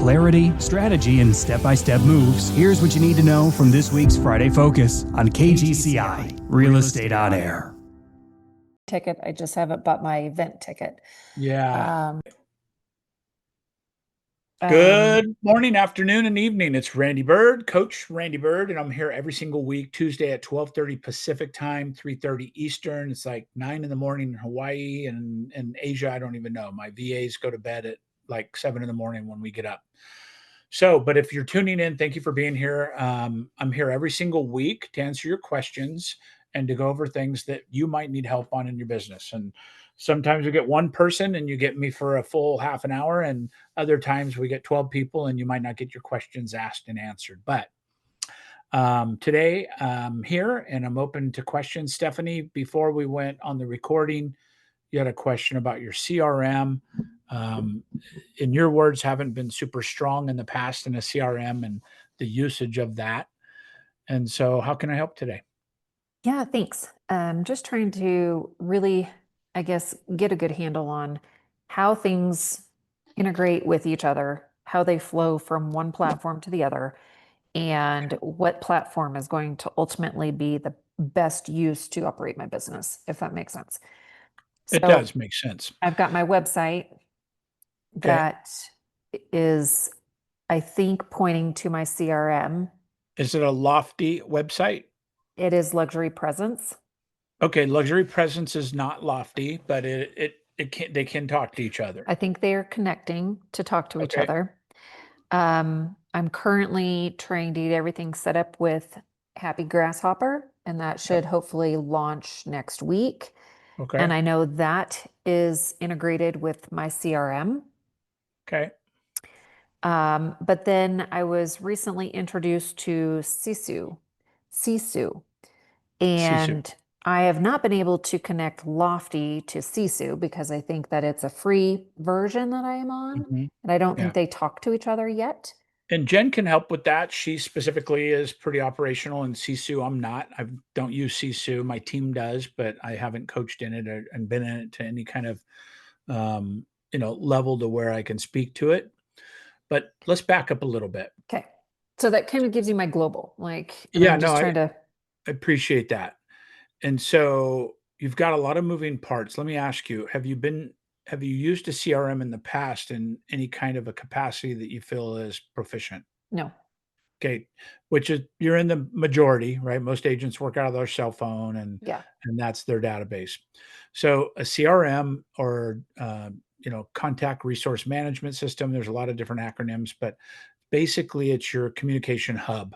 clarity, strategy, and step-by-step moves, here's what you need to know from this week's Friday Focus on KGCI, Real Estate on Air. Ticket. I just haven't bought my event ticket. Yeah. Good morning, afternoon, and evening. It's Randy Bird, Coach Randy Bird, and I'm here every single week, Tuesday at 12:30 Pacific time, 3:30 Eastern. It's like 9 in the morning in Hawaii and Asia. I don't even know. My VAs go to bed at like 7 in the morning when we get up. So, but if you're tuning in, thank you for being here. I'm here every single week to answer your questions and to go over things that you might need help on in your business. And sometimes we get one person and you get me for a full half an hour, and other times we get 12 people and you might not get your questions asked and answered. But today I'm here and I'm open to questions. Stephanie, before we went on the recording, you had a question about your CRM. In your words, haven't been super strong in the past in a CRM and the usage of that. And so how can I help today? Yeah, thanks. Just trying to really, I guess, get a good handle on how things integrate with each other, how they flow from one platform to the other, and what platform is going to ultimately be the best use to operate my business, if that makes sense. It So does make sense. I've got my website Okay. that is, I think, pointing to my CRM. Is it a Lofty website? It is Luxury Presence. Okay, Luxury Presence is not Lofty, but they can talk to each other. I think they are connecting to talk to each Okay. other. I'm currently trying to get everything set up with Happy Grasshopper, and that should hopefully launch next week. Okay. And I know that is integrated with my CRM. Okay. But then I was recently introduced to Sisu, Sisu. and I have not been able to connect Lofty to Sisu because I think that it's a free version that I am on, Mhm. and I don't Yeah. think they talk to each other yet. And Jen can help with that. She specifically is pretty operational in Sisu. I'm not. I don't use Sisu. My team does, but I haven't coached in it and been in it to any kind of level to where I can speak to it. But let's back up a little bit. Okay. So that kind of gives you my global, and Yeah, I'm just trying to. I appreciate that. And so you've got a lot of moving parts. Let me ask you, have you used a CRM in the past in any kind of a capacity that you feel is proficient? No. Okay, which is you're in the majority, right? Most agents work out of their cell phone and Yeah. that's their database. So a CRM or contact resource management system, there's a lot of different acronyms, but basically it's your communication hub.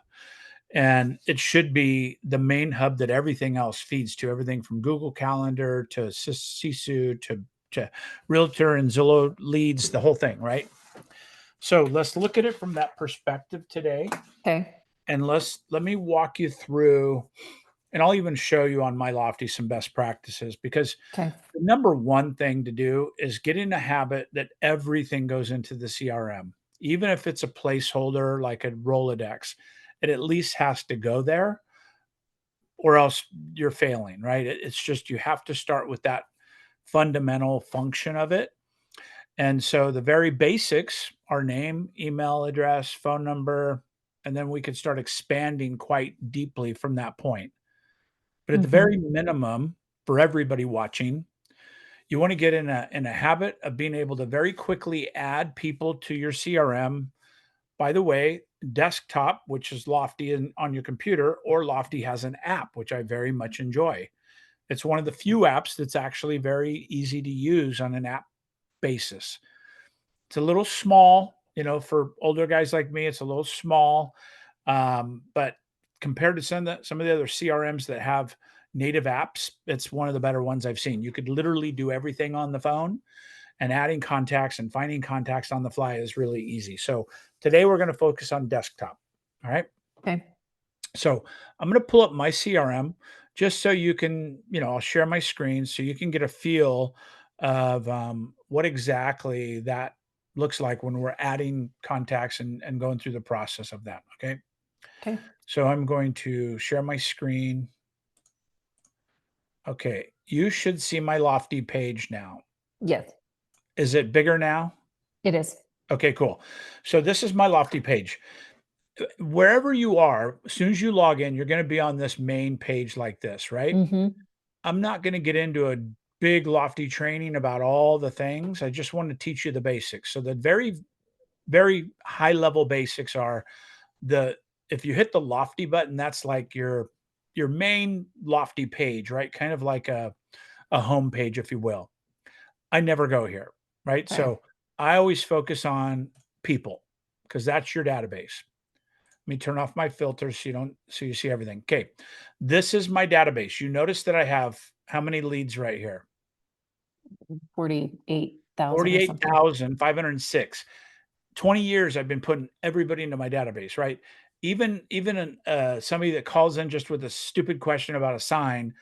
And it should be the main hub that everything else feeds to, everything from Google Calendar to Sisu to Realtor and Zillow leads, the whole thing, right? So let's look at it from that perspective today. Okay. And let me walk you through, and I'll even show you on my Lofty some best practices, because Okay. the number one thing to do is get in a habit that everything goes into the CRM. Even if it's a placeholder like a Rolodex, it at least has to go there, or else you're failing, right? It's just you have to start with that fundamental function of it. And so the very basics are name, email address, phone number, and then we could start expanding quite deeply from that point. But at the very minimum, for everybody watching, you want to get in a habit of being able to very quickly add people to your CRM. By the way, desktop, which is Lofty on your computer, or Lofty has an app, which I very much enjoy. It's one of the few apps that's actually very easy to use on an app basis. It's a little small, for older guys like me, it's a little small. But compared to some of the other CRMs that have native apps, it's one of the better ones I've seen. You could literally do everything on the phone, and adding contacts and finding contacts on the fly is really easy. So today we're going to focus on desktop. All right. Okay. So I'm going to pull up my CRM just so you can, I'll share my screen so you can get a feel of what exactly that looks like when we're adding contacts and going through the process of that. Okay. Okay. So I'm going to share my screen. Okay. You should see my Lofty page now. Yes, Is it bigger now? it is. Okay, cool. So this is my Lofty page. Wherever you are, as soon as you log in, you're going to be on this main page like this, right? Mm-hmm. I'm not going to get into a big Lofty training about all the things. I just want to teach you the basics. So the very, very high level basics are the if you hit the Lofty button, that's like your main Lofty page, right? Kind of like a home page, if you will. I never go here, right? Okay. So I always focus on people because that's your database. Let me turn off my filters so you see everything. Okay. This is my database. You notice that I have how many leads right here? 48,000 or something. 48,506. 20 years I've been putting everybody into my database, right? Even somebody that calls in just with a stupid question about a sign,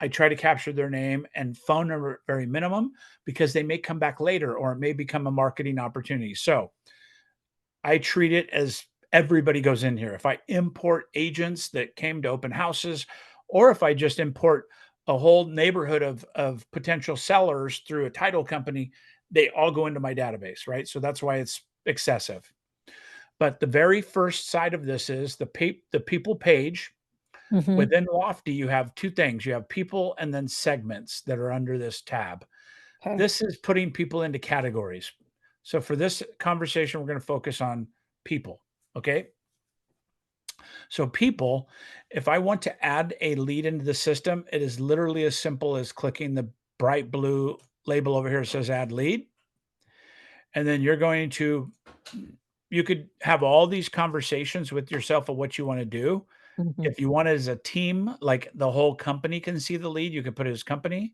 I try to capture their name and phone number at very minimum because they may come back later or it may become a marketing opportunity. So I treat it as everybody goes in here. If I import agents that came to open houses, or if I just import a whole neighborhood of potential sellers through a title company, they all go into my database, right? So that's why it's excessive. But the very first side of this is the people page. Mm-hmm. Within Lofty, you have two things. You have people and then segments that are under this tab. Okay. This is putting people into categories. So for this conversation, we're going to focus on people. Okay. So people, if I want to add a lead into the system, it is literally as simple as clicking the bright blue label over here that says add lead. And then you're going to, you could have all these conversations with yourself of what you want to do. Mm-hmm. If you want it as a team, like the whole company can see the lead, you could put it as company.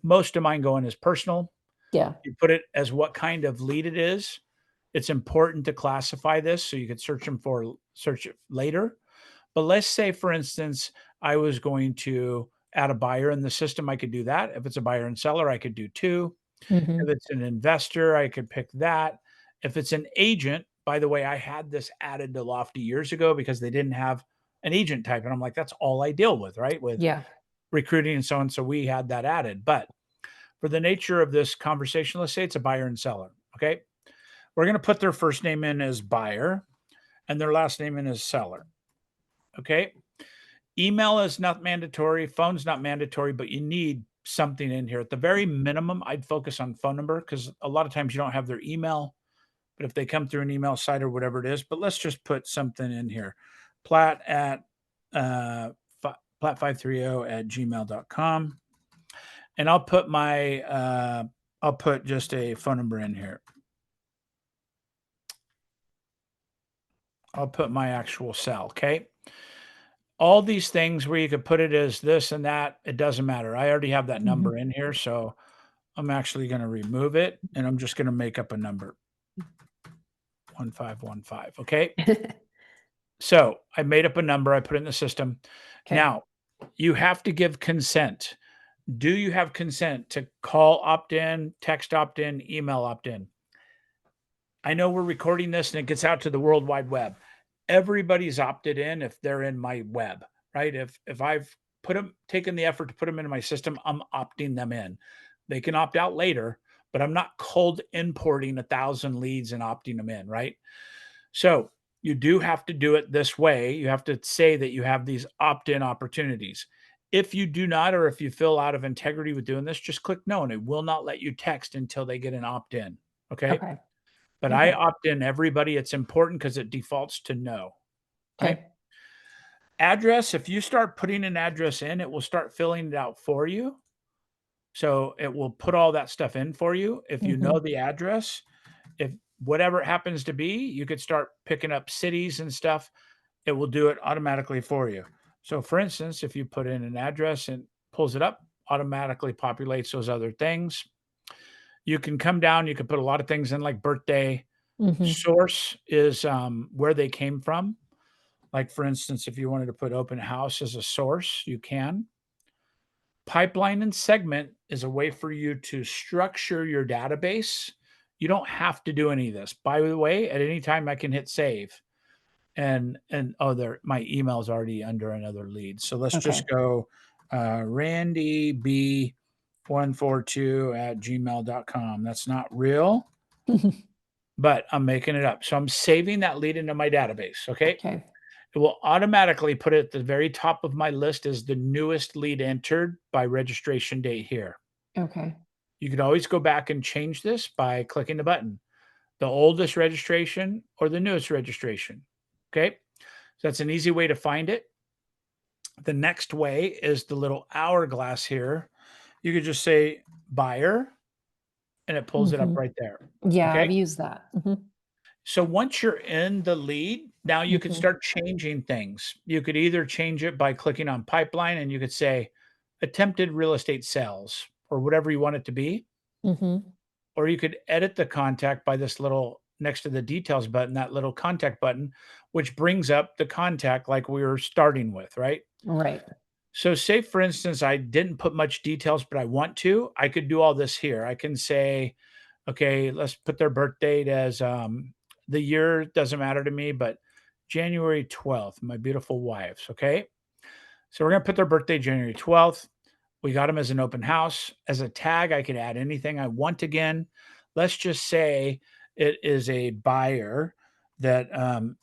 Most of mine go in as personal. Yeah. You put it as what kind of lead it is. It's important to classify this so you could search it later. But let's say, for instance, I was going to add a buyer in the system. I could do that. If it's a buyer and seller, I could do two. Mm-hmm. If it's an investor, I could pick that. If it's an agent, by the way, I had this added to Lofty years ago because they didn't have an agent type. And I'm like, that's all I deal with, right? With Yeah. recruiting and so on. So we had that added. But for the nature of this conversation, let's say it's a buyer and seller. Okay. We're going to put their first name in as buyer and their last name in as seller. Okay. Email is not mandatory. Phone's not mandatory, but you need something in here. At the very minimum, I'd focus on phone number because a lot of times you don't have their email. But if they come through an email site or whatever it is, but let's just put something in here. Platt at Platt530 at gmail.com. And I'll put I'll put just a phone number in here. I'll put my actual cell. Okay. All these things where you could put it as this and that, it doesn't matter. I already have that Mm-hmm. number in here. So I'm actually going to remove it and I'm just going to make up a number 1515. Okay. So I made up a number. I put it in the system. Okay. Now you have to give consent. Do you have consent to call opt in, text opt in, email opt in? I know we're recording this and it gets out to the World Wide Web. Everybody's opted in if they're in my web, right? If I've taken the effort to put them into my system, I'm opting them in. They can opt out later, but I'm not cold importing 1,000 leads and opting them in, right? So you do have to do it this way. You have to say that you have these opt-in opportunities. If you do not, or if you feel out of integrity with doing this, just click no, and it will not let you text until they get an opt-in. Okay. Okay. But I Okay. opt in everybody. It's important because it defaults to no. Right. Okay. Address. If you start putting an address in, it will start filling it out for you. So it will put all that stuff in for you. If you know Mm-hmm. the address, if whatever it happens to be, you could start picking up cities and stuff. It will do it automatically for you. So for instance, if you put in an address and pulls it up, automatically populates those other things. You can come down, you can put a lot of things in like birthday. Mm-hmm. Source is where they came from. Like for instance, if you wanted to put open house as a source, you can. Pipeline and segment is a way for you to structure your database. You don't have to do any of this. By the way, at any time I can hit save. And oh, there my email is already under another lead. So let's just Okay. go Randy B142 at gmail.com. That's not real. but I'm making it up. So I'm saving that lead into my database. Okay. Okay. It will automatically put it at the very top of my list as the newest lead entered by registration date here. Okay. You could always go back and change this by clicking the button, the oldest registration or the newest registration. Okay. So that's an easy way to find it. The next way is the little hourglass here. You could just say buyer and it pulls it up Mhm. right there. Yeah, Okay. I've used that. So once you're in the lead, now you could Mhm. start changing things. You could either change it by clicking on pipeline and you could say attempted real estate sales or whatever you want it to be. Mhm. Or you could edit the contact by this little next to the details button, that little contact button, which brings up the contact like we were starting with, right? Right. So say for instance, I didn't put much details, but I want to, I could do all this here. I can say, okay, let's put their birth date as the year doesn't matter to me, but January 12th, my beautiful wife's. Okay. So we're going to put their birthday January 12th. We got them as an open house. As a tag, I could add anything I want again. Let's just say it is a buyer that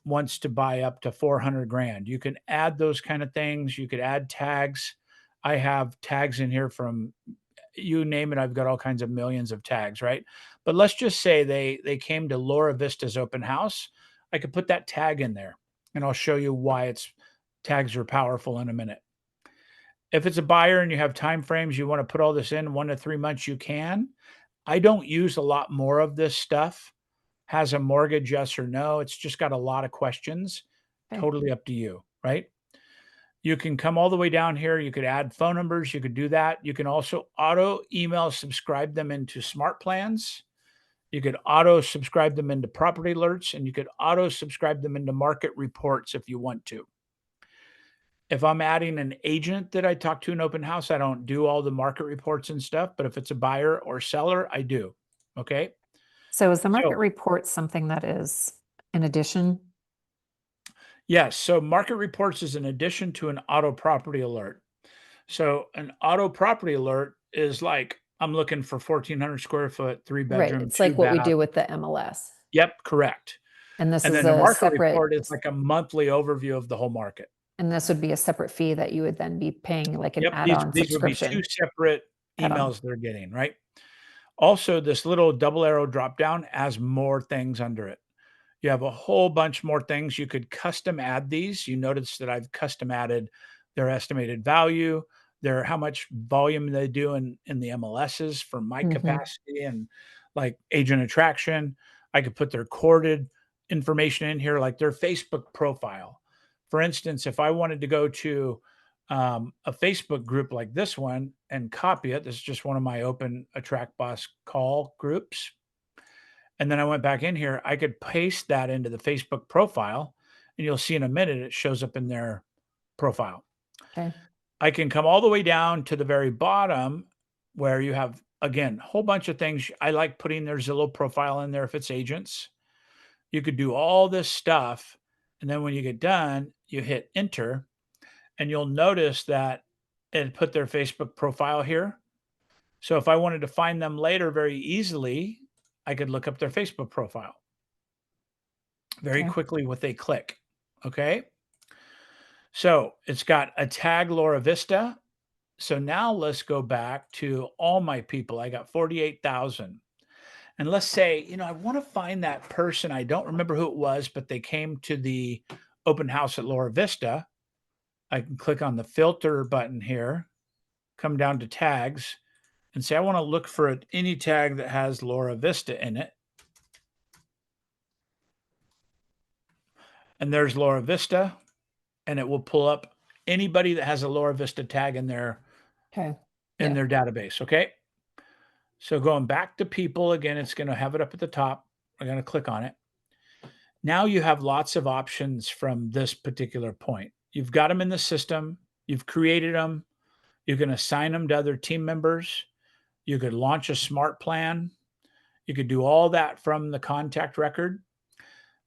wants to buy up to 400 grand. You can add those kind of things. You could add tags. I have tags in here from you name it. I've got all kinds of millions of tags, right? But let's just say they came to Laura Vista's open house. I could put that tag in there, and I'll show you why it's tags are powerful in a minute. If it's a buyer and you have time frames, you want to put all this in 1 to 3 months, you can. I don't use a lot more of this stuff. Has a mortgage, yes or no? It's just got a lot of questions. Okay. Totally up to you, right? You can come all the way down here. You could add phone numbers. You could do that. You can also auto email subscribe them into smart plans. You could auto subscribe them into property alerts, and you could auto subscribe them into market reports if you want to. If I'm adding an agent that I talk to in open house, I don't do all the market reports and stuff, but if it's a buyer or seller, I do. Okay. So is the market So, report something that is in addition? yes. So, market reports is an addition to an auto property alert. So, an auto property alert is like, I'm looking for 1,400 square foot, three Right. bedroom, It's two like what we bath. do with the MLS. Yep. Correct. And this And is then a a market separate, report is like a monthly overview of the whole market. and this would be a separate fee that you would then be paying like an Yep. add-on These would be two subscription separate add-on. emails they're getting, right? Also, this little double arrow drop down has more things under it. You have a whole bunch more things. You could custom add these. You notice that I've custom added their estimated value, their how much volume they do in the MLSs for my Mhm. capacity and like agent attraction. I could put their corded information in here, like their Facebook profile. For instance, if I wanted to go to a Facebook group like this one and copy it, this is just one of my open Attract Boss call groups. And then I went back in here, I could paste that into the Facebook profile, and you'll see in a minute it shows up in their profile. Okay. I can come all the way down to the very bottom where you have, again, a whole bunch of things. I like putting their Zillow profile in there if it's agents. You could do all this stuff. And then when you get done, you hit enter, and you'll notice that it put their Facebook profile here. So if I wanted to find them later very easily, I could look up their Facebook profile very Okay. quickly with a click. Okay. So it's got a tag Laura Vista. So now let's go back to all my people. I got 48,000. And let's say, I want to find that person. I don't remember who it was, but they came to the open house at Laura Vista. I can click on the filter button here, come down to tags, and say, I want to look for any tag that has Laura Vista in it. And there's Laura Vista, and it will pull up anybody that has a Laura Vista tag in their Okay. in Yeah. their database. Okay. So going back to people again, it's going to have it up at the top. We're going to click on it. Now you have lots of options from this particular point. You've got them in the system. You've created them. You can assign them to other team members. You could launch a smart plan. You could do all that from the contact record.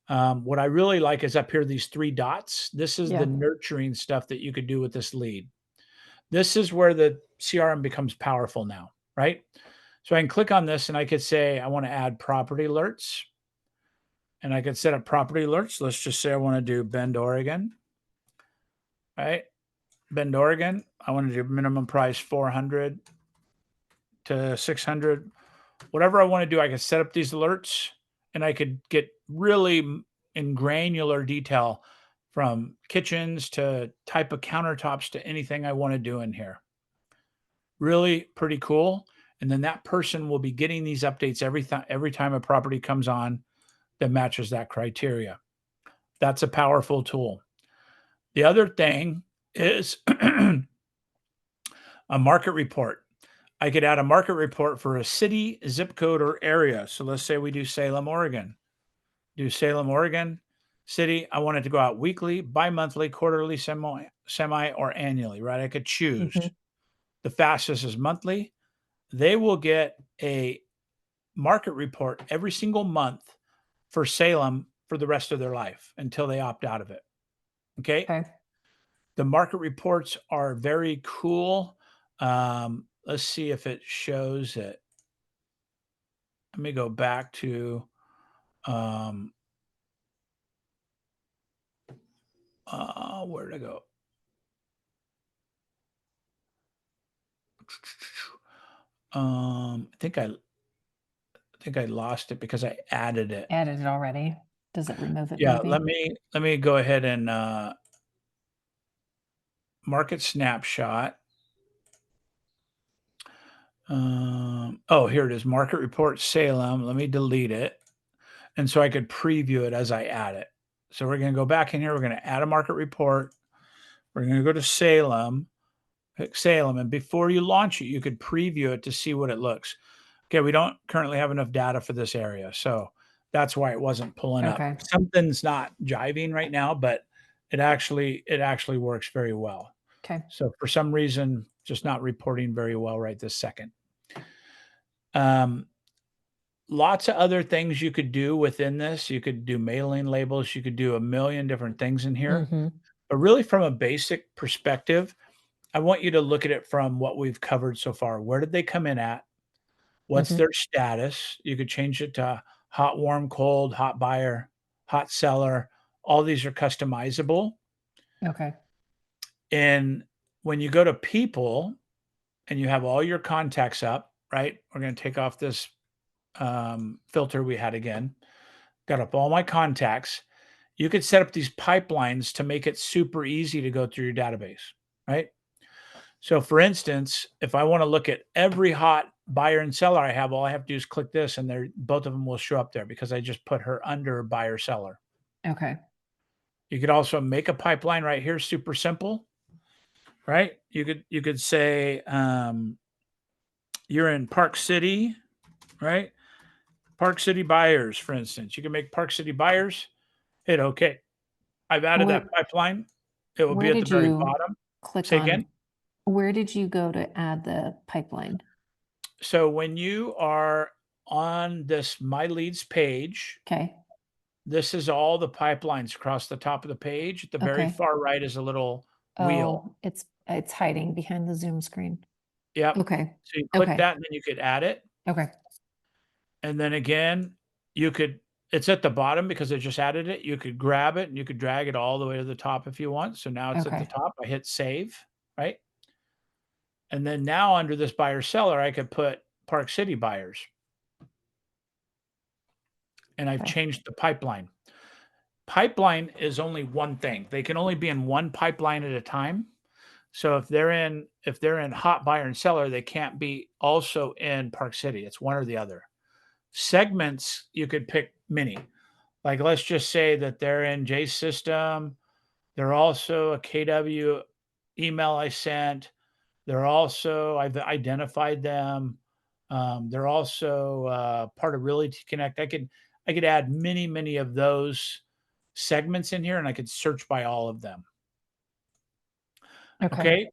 What I really like is up here, these three dots. This is the Yeah. nurturing stuff that you could do with this lead. This is where the CRM becomes powerful now, right? So I can click on this and I could say, I want to add property alerts. and I could set up property alerts. Let's just say I want to do Bend, Oregon, right? Bend, Oregon. I want to do minimum price 400 to 600, whatever I want to do. I could set up these alerts, and I could get really in granular detail from kitchens to type of countertops to anything I want to do in here. Really pretty cool. And then that person will be getting these updates every time a property comes on that matches that criteria. That's a powerful tool. The other thing is a market report. I could add a market report for a city, zip code, or area. So let's say we do Salem, Oregon. Do Salem, Oregon city. I want it to go out weekly, bi-monthly, quarterly, semi, or annually, right? I could choose. Mhm. The fastest is monthly. They will get a market report every single month for Salem for the rest of their life until they opt out of it. Okay. Okay. The market reports are very cool. Let's see if it shows it. Let me go back to where did I go? I think I lost it because I added it. Added it already. Does it remove it Yeah, maybe? let me go ahead and market snapshot. Oh, here it is. Market report Salem. Let me delete it. And so I could preview it as I add it. So we're going to go back in here. We're going to add a market report. We're going to go to Salem, pick Salem. And before you launch it, you could preview it to see what it looks. Okay, we don't currently have enough data for this area. So that's why it wasn't pulling Okay. up. Something's not jiving right now, but it actually works very well. Okay. So for some reason, just not reporting very well right this second. Lots of other things you could do within this. You could do mailing labels. You could do a million different things in here. Mhm. But really, from a basic perspective, I want you to look at it from what we've covered so far. Where did they come in at? What's Mhm. their status? You could change it to hot, warm, cold, hot buyer, hot seller. All these are customizable. Okay. And when you go to people and you have all your contacts up, right? We're going to take off this filter we had again. Got up all my contacts. You could set up these pipelines to make it super easy to go through your database, right? So for instance, if I want to look at every hot buyer and seller I have, all I have to do is click this and both of them will show up there because I just put her under buyer seller. Okay. You could also make a pipeline right here, super simple, right? You could say you're in Park City, right? Park City buyers, for instance. You can make Park City buyers, hit OK. I've added that pipeline. It will be Where at the did very you bottom. click Say again? on? Where did you go to add the pipeline? So when you are on this My Leads page, Okay. this is all the pipelines across the top of the page. At the very Okay. far right is a little wheel. Oh, it's hiding behind the Zoom screen. Yep. Okay. So you click Okay. that and then you could add it. Okay. And then again, it's at the bottom because I just added it. You could grab it and you could drag it all the way to the top if you want. So now it's at the Okay. top. I hit save, right? And then now under this buyer seller, I could put Park City buyers. And I've Okay. changed the pipeline. Pipeline is only one thing. They can only be in one pipeline at a time. So if they're in hot buyer and seller, they can't be also in Park City. It's one or the other. Segments, you could pick many. Like let's just say that they're in J system. They're also a KW email I sent. I've identified them. They're also part of Realty Connect. I could add many of those segments in here, and I could search by all of them. Okay. Okay.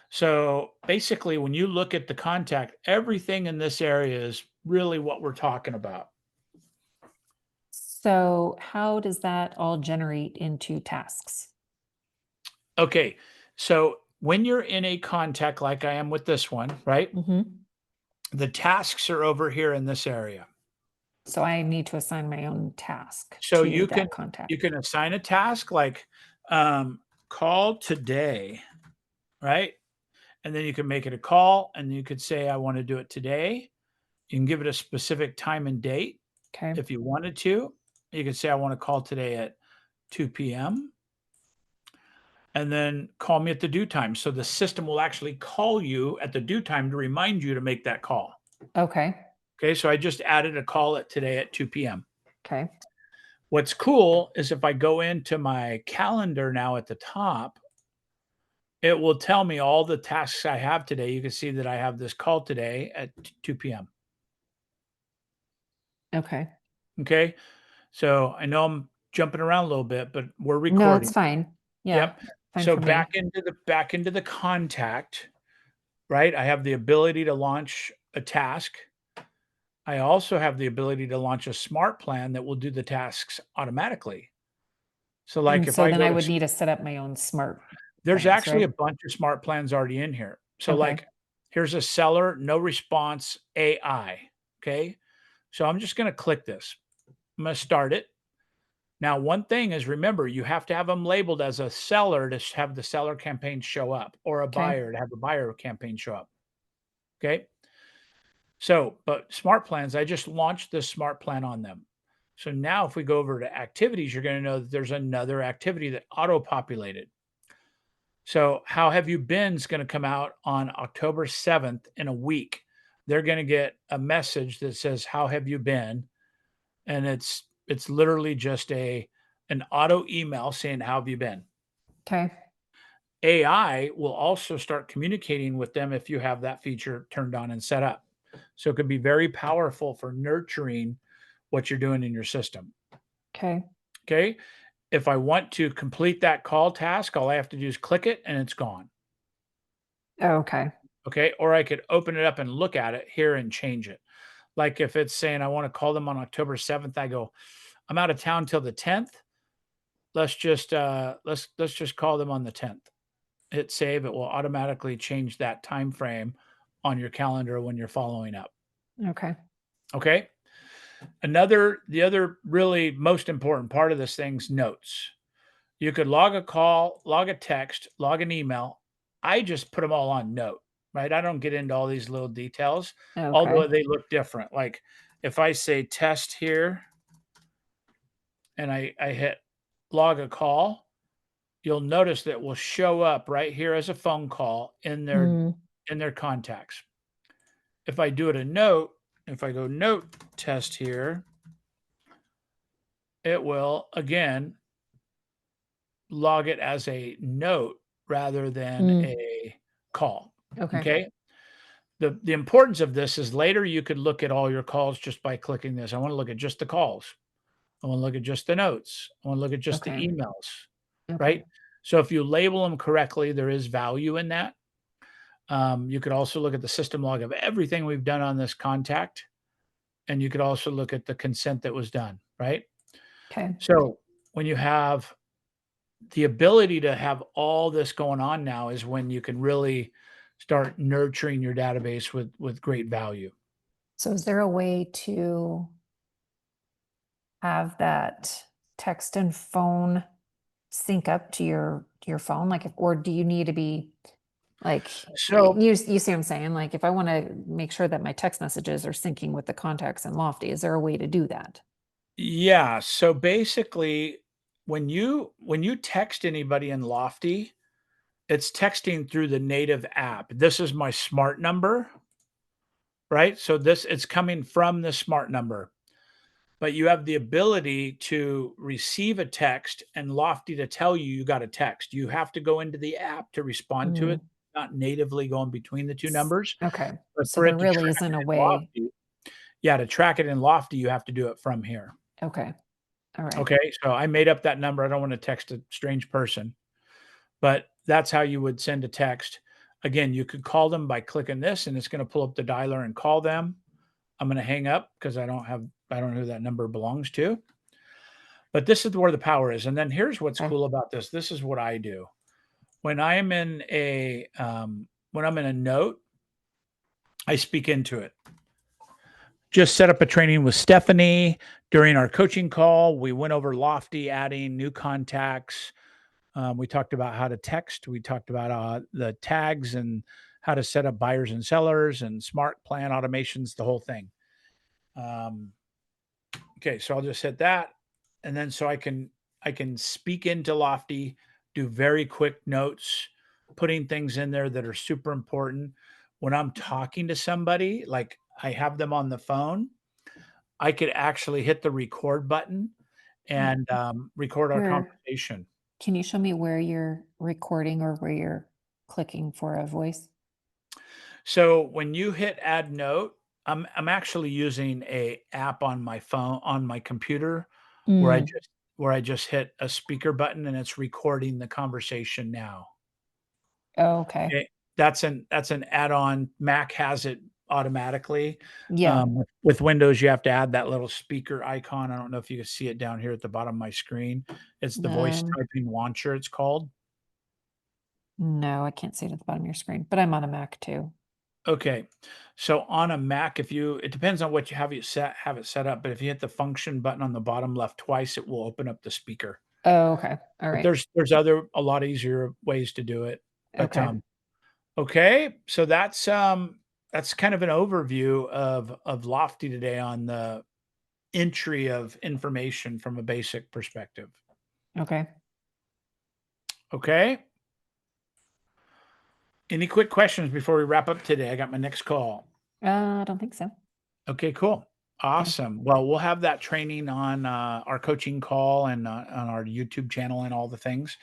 So basically, when you look at the contact, everything in this area is really what we're talking about. So how does that all generate into tasks? Okay. So when you're in a contact like I am with this one, right? Mm-hmm. The tasks are over here in this area. So I need to assign my own task So to that contact. you can assign a task like call today, right? And then you can make it a call, and you could say, I want to do it today. You can give it a specific time and date Okay. if you wanted to. You could say, I want to call today at 2 p.m. and then call me at the due time. So the system will actually call you at the due time to remind you to make that call. Okay. Okay. So I just added a call at today at 2 p.m. Okay. What's cool is if I go into my calendar now at the top, it will tell me all the tasks I have today. You can see that I have this call today at 2 p.m. Okay. Okay. So I know I'm jumping around a little bit, but we're No, recording. it's fine. Yeah. Yep. Fine So for me. back into the contact, right? I have the ability to launch a task. I also have the ability to launch a smart plan that will do the tasks automatically. So like And if so I then go I to would need to set up my own smart there's plans, actually a right? bunch of smart plans already in here. So Okay. like here's a seller no response AI, okay? So I'm just going to click this. I'm going to start it. Now, one thing is remember, you have to have them labeled as a seller to have the seller campaign show up, or a Okay. buyer to have the buyer campaign show up. Okay. So, but smart plans, I just launched this smart plan on them. So now if we go over to activities, you're going to know that there's another activity that auto populated. So how have you been is going to come out on October 7th in a week. They're going to get a message that says, how have you been? And it's literally just an auto email saying, how have you been? Okay. AI will also start communicating with them if you have that feature turned on and set up. So it could be very powerful for nurturing what you're doing in your system. Okay. Okay. If I want to complete that call task, all I have to do is click it and it's gone. Okay. Okay. Or I could open it up and look at it here and change it. Like if it's saying I want to call them on October 7th, I go, I'm out of town till the 10th. Let's just call them on the 10th. Hit save. It will automatically change that time frame on your calendar when you're following up. Okay. Okay. The other really most important part of this thing's notes. You could log a call, log a text, log an email. I just put them all on note, right? I don't get into all these little details, although Okay. they look different. Like if I say test here and I hit log a call, you'll notice that will show up right here as a phone call in their contacts. If I do it a note, if I go note test here, it will again log it as a note rather than a call. Okay. Okay. The importance of this is later you could look at all your calls just by clicking this. I want to look at just the calls. I want to look at just the notes. I want to look at just the Okay. emails, Okay. right? So if you label them correctly, there is value in that. You could also look at the system log of everything we've done on this contact. And you could also look at the consent that was done, right? Okay. So when you have the ability to have all this going on now is when you can really start nurturing your database with great value. So is there a way to have that text and phone sync up to your phone? Like or do you need to be like So you see what I'm saying? Like if I want to make sure that my text messages are syncing with the contacts in Lofty, is there a way to do that? yeah, so basically when you text anybody in Lofty, it's texting through the native app. This is my smart number, right? So it's coming from the smart number. But you have the ability to receive a text and Lofty to tell you got a text. You have to go into the app to respond to it, not natively going between the two numbers. Okay. But So for there it to really track isn't it a in way. Lofty, yeah, to track it in Lofty, you have to do it from here. Okay. All right. Okay. So I made up that number. I don't want to text a strange person, but that's how you would send a text. Again, you could call them by clicking this and it's going to pull up the dialer and call them. I'm going to hang up because I don't know who that number belongs to. But this is where the power is. And then here's what's Okay. cool about this. This is what I do. When I am in when I'm in a note, I speak into it. just set up a training with Stephanie during our coaching call. We went over Lofty, adding new contacts. We talked about how to text. We talked about the tags and how to set up buyers and sellers and smart plan automations, the whole thing. Okay, so I'll just hit that, and then so I can speak into Lofty, do very quick notes, putting things in there that are super important. When I'm talking to somebody, like I have them on the phone, I could actually hit the record button and record our Where conversation. can you show me where you're recording or where you're clicking for a voice? So when you hit add note, I'm actually using a app on my phone on my computer where Mm. I just hit a speaker button and it's recording the conversation now. Oh, okay. Okay. That's an add-on. Mac has it automatically. Yeah. With Windows, you have to add that little speaker icon. I don't know if you can see it down here at the bottom of my screen. It's the voice Um, typing launcher, it's called. no, I can't see it at the bottom of your screen, but I'm on a Mac too. Okay. So on a Mac, it depends on what you have it set up, but if you hit the function button on the bottom left twice, it will open up the speaker. Oh, okay. All But right. there's a lot easier ways to do it. But Okay. okay, so that's kind of an overview of Lofty today on the entry of information from a basic perspective. Okay. Okay. Any quick questions before we wrap up today? I got my next call. I don't think so. Okay, cool. Awesome. Well, we'll have that training on our coaching call and on our YouTube channel and all the things.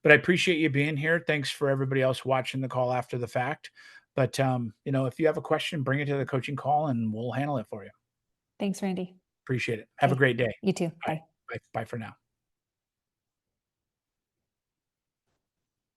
But I appreciate you being here. Thanks for everybody else watching the call after the fact. But if you have a question, bring it to the coaching call and we'll handle it for you. Thanks, Randy. Appreciate it. Have a Okay. great day. You too. Bye. Bye. Bye for now.